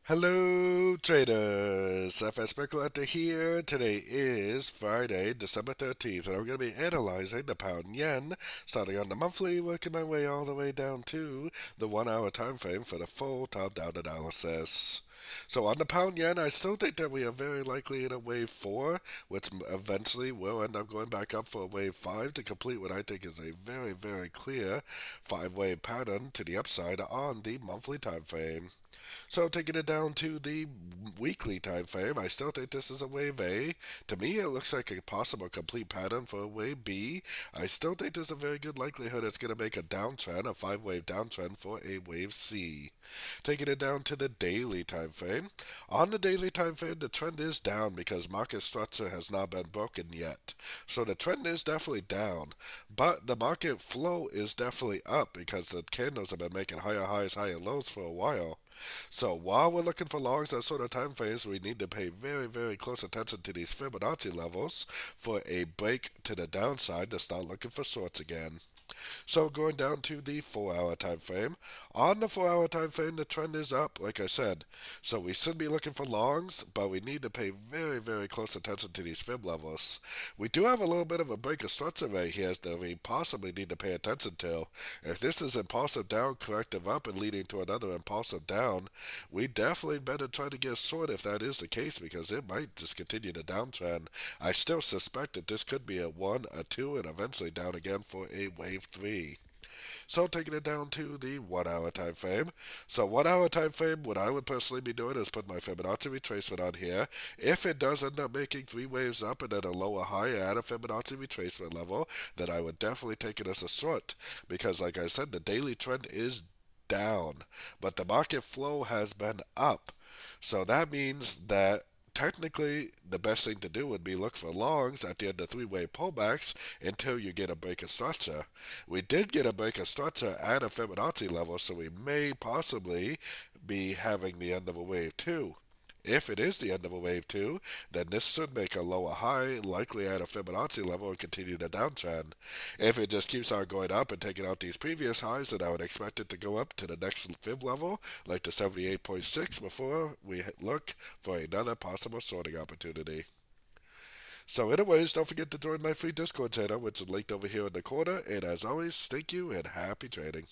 Hello, traders. FX Pip Collector here. Today is Friday, December 13th, and I'm going to be analyzing the pound yen, starting on the monthly, working my way all the way down to the 1 hour time frame for the full top-down analysis. So on the pound yen, I still think that we are very likely in a wave 4, which eventually will end up going back up for a wave 5 to complete what I think is a very, very clear 5-wave pattern to the upside on the monthly time frame. So taking it down to the weekly time frame, I still think this is a wave A. To me, it looks like a possible complete pattern for a wave B. I still think there's a very good likelihood it's going to make a downtrend, a 5-wave downtrend for a wave C. Taking it down to the daily time frame. On the daily time frame, the trend is down because market structure has not been broken yet. So the trend is definitely down, but the market flow is definitely up because the candles have been making higher highs, higher lows for a while. So while we're looking for longs on sort of time frames, we need to pay very, very close attention to these Fibonacci levels for a break to the downside to start looking for shorts again. So going down to the 4 hour time frame. On the 4 hour time frame, the trend is up, like I said. So we should be looking for longs, but we need to pay very, very close attention to these fib levels. We do have a little bit of a break of structure right here that we possibly need to pay attention to. If this is impulsive down, corrective up, and leading to another impulsive down, we definitely better try to get short if that is the case because it might just continue the downtrend. I still suspect that this could be a 1, a 2, and eventually down again for a wave 3. So taking it down to the 1 hour time frame. So 1 hour time frame, what I would personally be doing is put my Fibonacci retracement on here. If it does end up making 3 waves up and then a lower high at a Fibonacci retracement level, then I would definitely take it as a short. Because like I said, the daily trend is down, but the market flow has been up. So that means that technically the best thing to do would be look for longs at the end of 3-wave pullbacks until you get a break of structure. We did get a break of structure at a Fibonacci level, so we may possibly be having the end of a wave 2. If it is the end of a wave 2, then this should make a lower high, likely at a Fibonacci level, and continue the downtrend. If it just keeps on going up and taking out these previous highs, then I would expect it to go up to the next fib level, like the 78.6, before we look for another possible sorting opportunity. So anyways, don't forget to join my free Discord channel, which is linked over here in the corner, and as always, thank you and happy trading.